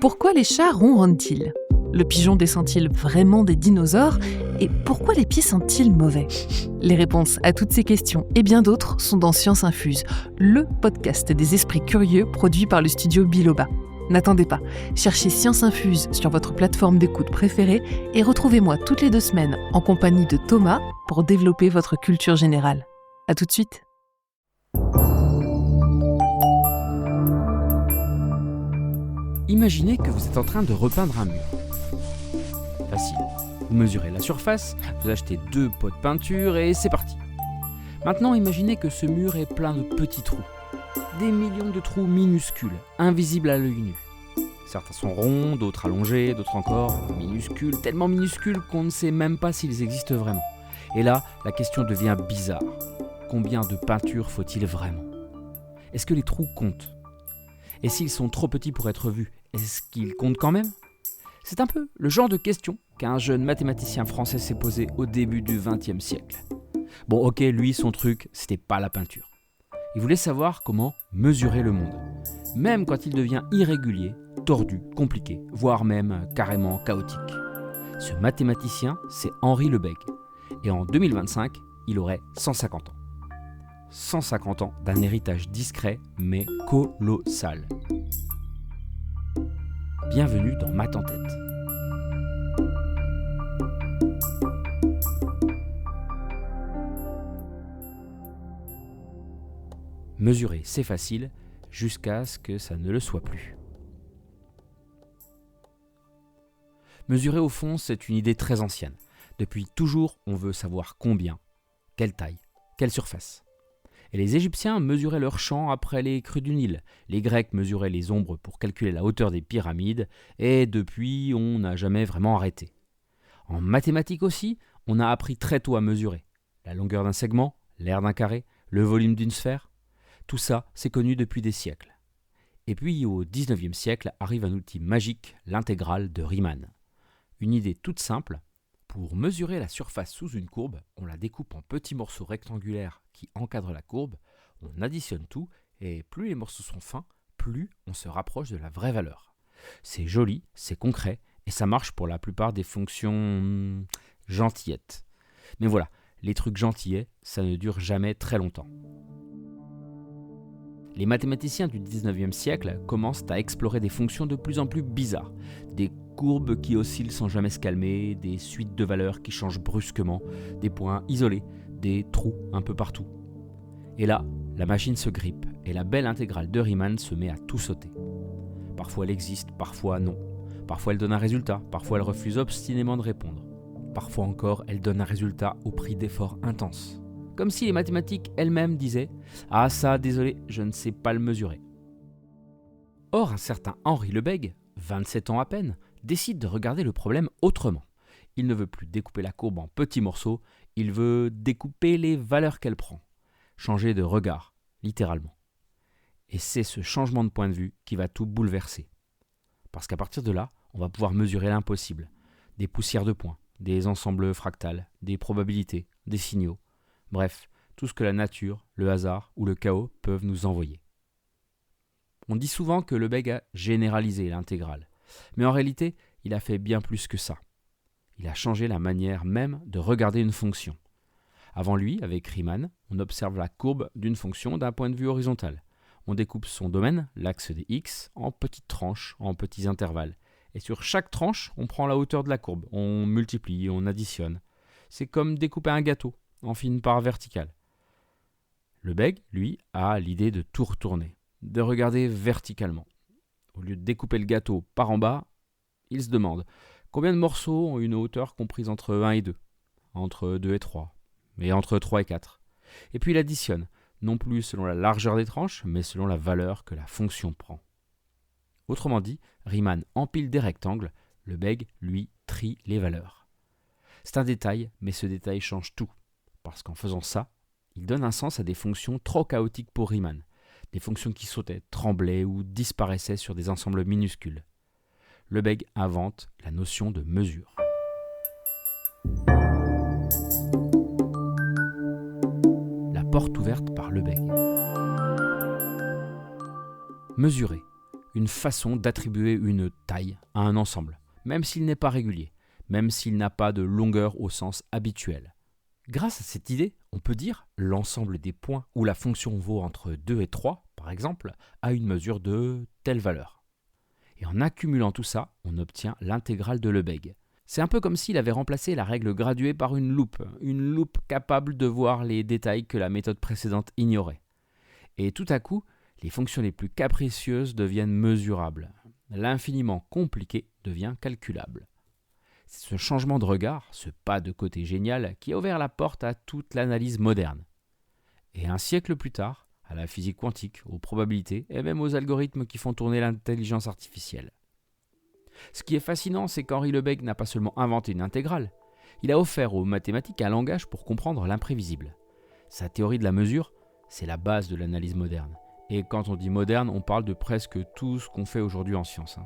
Pourquoi les chats ronronnent-ils ? Le pigeon descend-il vraiment des dinosaures ? Et pourquoi les pieds sentent-ils mauvais ? Les réponses à toutes ces questions et bien d'autres sont dans Science Infuse, le podcast des esprits curieux produit par le studio Biloba. N'attendez pas, cherchez Science Infuse sur votre plateforme d'écoute préférée et retrouvez-moi toutes les 2 semaines en compagnie de Thomas pour développer votre culture générale. À tout de suite. Imaginez que vous êtes en train de repeindre un mur. Facile. Vous mesurez la surface, vous achetez 2 pots de peinture et c'est parti. Maintenant, imaginez que ce mur est plein de petits trous. Des millions de trous minuscules, invisibles à l'œil nu. Certains sont ronds, d'autres allongés, d'autres encore minuscules, tellement minuscules qu'on ne sait même pas s'ils existent vraiment. Et là, la question devient bizarre. Combien de peinture faut-il vraiment ? Est-ce que les trous comptent ? Et s'ils sont trop petits pour être vus, est-ce qu'ils comptent quand même ? C'est un peu le genre de question qu'un jeune mathématicien français s'est posé au début du XXe siècle. Bon, ok, lui, son truc, c'était pas la peinture. Il voulait savoir comment mesurer le monde, même quand il devient irrégulier, tordu, compliqué, voire même carrément chaotique. Ce mathématicien, c'est Henri Lebègue. Et en 2025, il aurait 150 ans. 150 ans d'un héritage discret mais colossal. Bienvenue dans Maths en tête. Mesurer, c'est facile, jusqu'à ce que ça ne le soit plus. Mesurer au fond, c'est une idée très ancienne. Depuis toujours, on veut savoir combien, quelle taille, quelle surface. Et les Égyptiens mesuraient leurs champs après les crues du Nil. Les Grecs mesuraient les ombres pour calculer la hauteur des pyramides. Et depuis, on n'a jamais vraiment arrêté. En mathématiques aussi, on a appris très tôt à mesurer. La longueur d'un segment, l'aire d'un carré, le volume d'une sphère. Tout ça, c'est connu depuis des siècles. Et puis, au XIXe siècle, arrive un outil magique, l'intégrale de Riemann. Une idée toute simple. Pour mesurer la surface sous une courbe, on la découpe en petits morceaux rectangulaires qui encadrent la courbe, on additionne tout, et plus les morceaux sont fins, plus on se rapproche de la vraie valeur. C'est joli, c'est concret, et ça marche pour la plupart des fonctions gentillettes. Mais voilà, les trucs gentillets, ça ne dure jamais très longtemps. Les mathématiciens du 19e siècle commencent à explorer des fonctions de plus en plus bizarres, des courbes qui oscillent sans jamais se calmer, des suites de valeurs qui changent brusquement, des points isolés, des trous un peu partout. Et là, la machine se grippe et la belle intégrale de Riemann se met à tout sauter. Parfois elle existe, parfois non. Parfois elle donne un résultat, parfois elle refuse obstinément de répondre. Parfois encore, elle donne un résultat au prix d'efforts intenses. Comme si les mathématiques elles-mêmes disaient « Ah ça, désolé, je ne sais pas le mesurer ». Or, un certain Henri Lebègue, 27 ans à peine, décide de regarder le problème autrement. Il ne veut plus découper la courbe en petits morceaux, il veut découper les valeurs qu'elle prend. Changer de regard, littéralement. Et c'est ce changement de point de vue qui va tout bouleverser. Parce qu'à partir de là, on va pouvoir mesurer l'impossible. Des poussières de points, des ensembles fractales, des probabilités, des signaux. Bref, tout ce que la nature, le hasard ou le chaos peuvent nous envoyer. On dit souvent que Lebègue a généralisé l'intégrale. Mais en réalité, il a fait bien plus que ça. Il a changé la manière même de regarder une fonction. Avant lui, avec Riemann, on observe la courbe d'une fonction d'un point de vue horizontal. On découpe son domaine, l'axe des x, en petites tranches, en petits intervalles. Et sur chaque tranche, on prend la hauteur de la courbe. On multiplie, on additionne. C'est comme découper un gâteau en fines parts verticales. Lebègue, lui, a l'idée de tout retourner, de regarder verticalement. Au lieu de découper le gâteau par en bas, il se demande combien de morceaux ont une hauteur comprise entre 1 et 2, entre 2 et 3, et entre 3 et 4. Et puis il additionne, non plus selon la largeur des tranches, mais selon la valeur que la fonction prend. Autrement dit, Riemann empile des rectangles, Lebègue, lui, trie les valeurs. C'est un détail, mais ce détail change tout, parce qu'en faisant ça, il donne un sens à des fonctions trop chaotiques pour Riemann, des fonctions qui sautaient, tremblaient ou disparaissaient sur des ensembles minuscules. Lebègue invente la notion de mesure. porte ouverte par Lebègue. Mesurer, une façon d'attribuer une taille à un ensemble, même s'il n'est pas régulier, même s'il n'a pas de longueur au sens habituel. Grâce à cette idée, on peut dire l'ensemble des points où la fonction vaut entre 2 et 3, par exemple, a une mesure de telle valeur. Et en accumulant tout ça, on obtient l'intégrale de Lebesgue. C'est un peu comme s'il avait remplacé la règle graduée par une loupe capable de voir les détails que la méthode précédente ignorait. Et tout à coup, les fonctions les plus capricieuses deviennent mesurables. L'infiniment compliqué devient calculable. C'est ce changement de regard, ce pas de côté génial, qui a ouvert la porte à toute l'analyse moderne. Et un siècle plus tard, à la physique quantique, aux probabilités et même aux algorithmes qui font tourner l'intelligence artificielle. Ce qui est fascinant, c'est qu'Henri Lebesgue n'a pas seulement inventé une intégrale, il a offert aux mathématiques un langage pour comprendre l'imprévisible. Sa théorie de la mesure, c'est la base de l'analyse moderne. Et quand on dit moderne, on parle de presque tout ce qu'on fait aujourd'hui en sciences.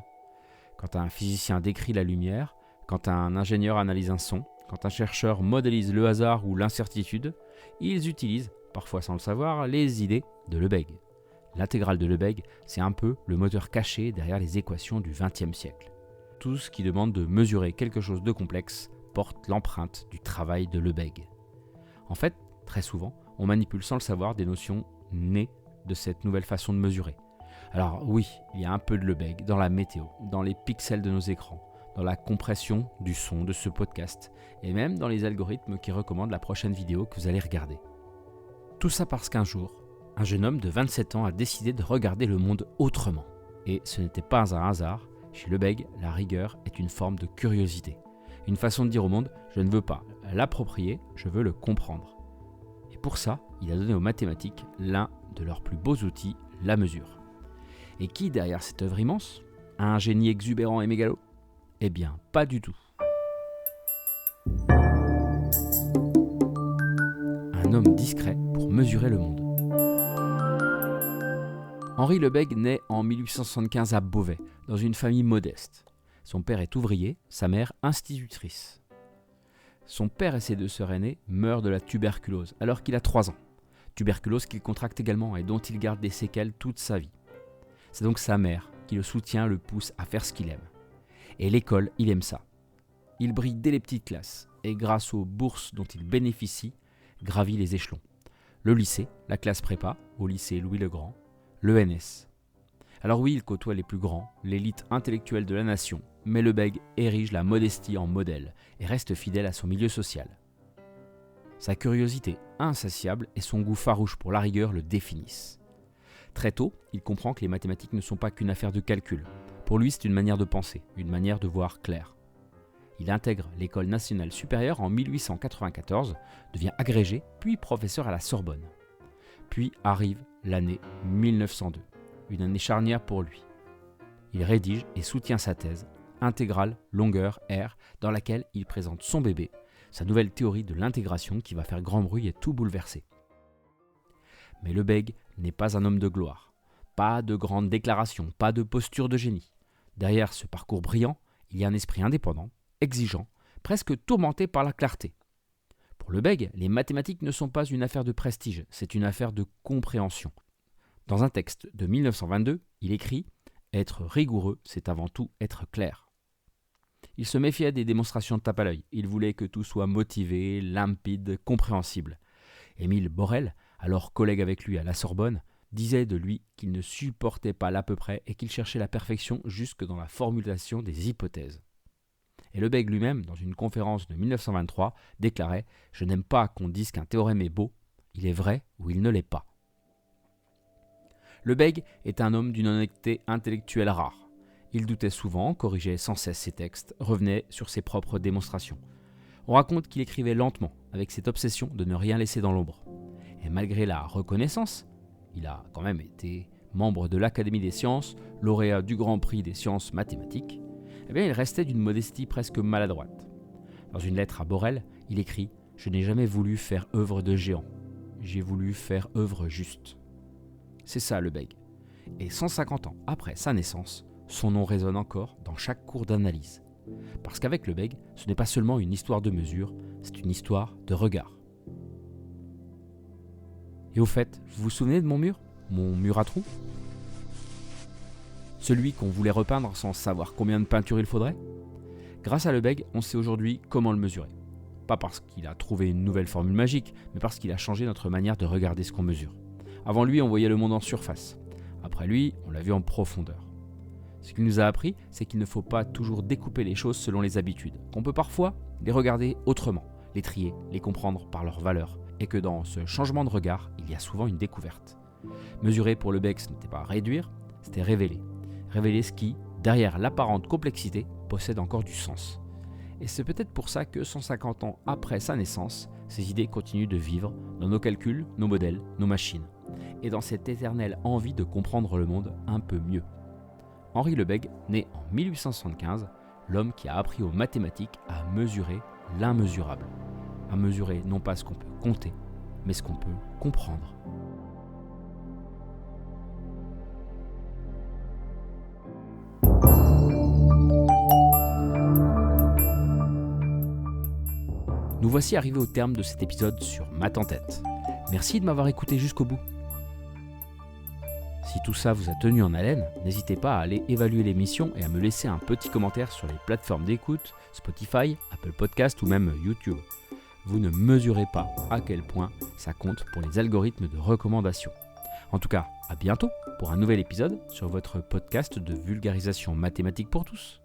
Quand un physicien décrit la lumière, quand un ingénieur analyse un son, quand un chercheur modélise le hasard ou l'incertitude, ils utilisent, parfois sans le savoir, les idées de Lebesgue. L'intégrale de Lebesgue, c'est un peu le moteur caché derrière les équations du XXe siècle. Tout ce qui demande de mesurer quelque chose de complexe porte l'empreinte du travail de Lebesgue. En fait, très souvent, on manipule sans le savoir des notions nées de cette nouvelle façon de mesurer. Alors oui, il y a un peu de Lebesgue dans la météo, dans les pixels de nos écrans, dans la compression du son de ce podcast, et même dans les algorithmes qui recommandent la prochaine vidéo que vous allez regarder. Tout ça parce qu'un jour, un jeune homme de 27 ans a décidé de regarder le monde autrement. Et ce n'était pas un hasard, chez Lebesgue, la rigueur est une forme de curiosité. Une façon de dire au monde, je ne veux pas l'approprier, je veux le comprendre. Et pour ça, il a donné aux mathématiques l'un de leurs plus beaux outils, la mesure. Et qui derrière cette œuvre immense? Un génie exubérant et mégalo? Eh bien, pas du tout. Un homme discret pour mesurer le monde. Henri Lebesgue naît en 1875 à Beauvais, dans une famille modeste. Son père est ouvrier, sa mère institutrice. Son père et ses deux sœurs aînées meurent de la tuberculose alors qu'il a 3 ans. Tuberculose qu'il contracte également et dont il garde des séquelles toute sa vie. C'est donc sa mère qui le soutient, le pousse à faire ce qu'il aime. Et l'école, il aime ça. Il brille dès les petites classes et grâce aux bourses dont il bénéficie, gravit les échelons. Le lycée, la classe prépa, au lycée Louis-le-Grand, l'ENS. Alors oui, il côtoie les plus grands, l'élite intellectuelle de la nation, mais Lebesgue érige la modestie en modèle et reste fidèle à son milieu social. Sa curiosité insatiable et son goût farouche pour la rigueur le définissent. Très tôt, il comprend que les mathématiques ne sont pas qu'une affaire de calcul. Pour lui, c'est une manière de penser, une manière de voir clair. Il intègre l'École nationale supérieure en 1894, devient agrégé, puis professeur à la Sorbonne. Puis arrive l'année 1902, une année charnière pour lui. Il rédige et soutient sa thèse, intégrale longueur R, dans laquelle il présente son bébé, sa nouvelle théorie de l'intégration qui va faire grand bruit et tout bouleverser. Mais Lebesgue n'est pas un homme de gloire. Pas de grandes déclarations, pas de posture de génie. Derrière ce parcours brillant, il y a un esprit indépendant, exigeant, presque tourmenté par la clarté. Pour Lebesgue, les mathématiques ne sont pas une affaire de prestige, c'est une affaire de compréhension. Dans un texte de 1922, il écrit « Être rigoureux, c'est avant tout être clair ». Il se méfiait des démonstrations de tape à l'œil, il voulait que tout soit motivé, limpide, compréhensible. Émile Borel, alors collègue avec lui à la Sorbonne, disait de lui qu'il ne supportait pas l'à peu près et qu'il cherchait la perfection jusque dans la formulation des hypothèses. Et Lebesgue lui-même, dans une conférence de 1923, déclarait « Je n'aime pas qu'on dise qu'un théorème est beau, il est vrai ou il ne l'est pas ». Lebesgue est un homme d'une honnêteté intellectuelle rare. Il doutait souvent, corrigeait sans cesse ses textes, revenait sur ses propres démonstrations. On raconte qu'il écrivait lentement, avec cette obsession de ne rien laisser dans l'ombre. Et malgré la reconnaissance, il a quand même été membre de l'Académie des sciences, lauréat du Grand Prix des sciences mathématiques, eh bien il restait d'une modestie presque maladroite. Dans une lettre à Borel, il écrit « Je n'ai jamais voulu faire œuvre de géant, j'ai voulu faire œuvre juste ». C'est ça Lebesgue. Et 150 ans après sa naissance, son nom résonne encore dans chaque cours d'analyse. Parce qu'avec Lebesgue, ce n'est pas seulement une histoire de mesure, c'est une histoire de regard. Et au fait, vous vous souvenez de mon mur à trous? Celui qu'on voulait repeindre sans savoir combien de peinture il faudrait? Grâce à Lebesgue, on sait aujourd'hui comment le mesurer. Pas parce qu'il a trouvé une nouvelle formule magique, mais parce qu'il a changé notre manière de regarder ce qu'on mesure. Avant lui, on voyait le monde en surface. Après lui, on l'a vu en profondeur. Ce qu'il nous a appris, c'est qu'il ne faut pas toujours découper les choses selon les habitudes, qu'on peut parfois les regarder autrement, les trier, les comprendre par leur valeur, et que dans ce changement de regard, il y a souvent une découverte. Mesurer pour Lebesgue, ce n'était pas réduire, c'était révéler. Révéler ce qui, derrière l'apparente complexité, possède encore du sens. Et c'est peut-être pour ça que 150 ans après sa naissance, ces idées continuent de vivre dans nos calculs, nos modèles, nos machines, et dans cette éternelle envie de comprendre le monde un peu mieux. Henri Lebesgue, né en 1875, l'homme qui a appris aux mathématiques à mesurer l'immesurable. À mesurer non pas ce qu'on peut compter, mais ce qu'on peut comprendre. Nous voici arrivés au terme de cet épisode sur Maths en tête. Merci de m'avoir écouté jusqu'au bout. Si tout ça vous a tenu en haleine, n'hésitez pas à aller évaluer l'émission et à me laisser un petit commentaire sur les plateformes d'écoute, Spotify, Apple Podcast ou même YouTube. Vous ne mesurez pas à quel point ça compte pour les algorithmes de recommandation. En tout cas, à bientôt pour un nouvel épisode sur votre podcast de vulgarisation mathématique pour tous.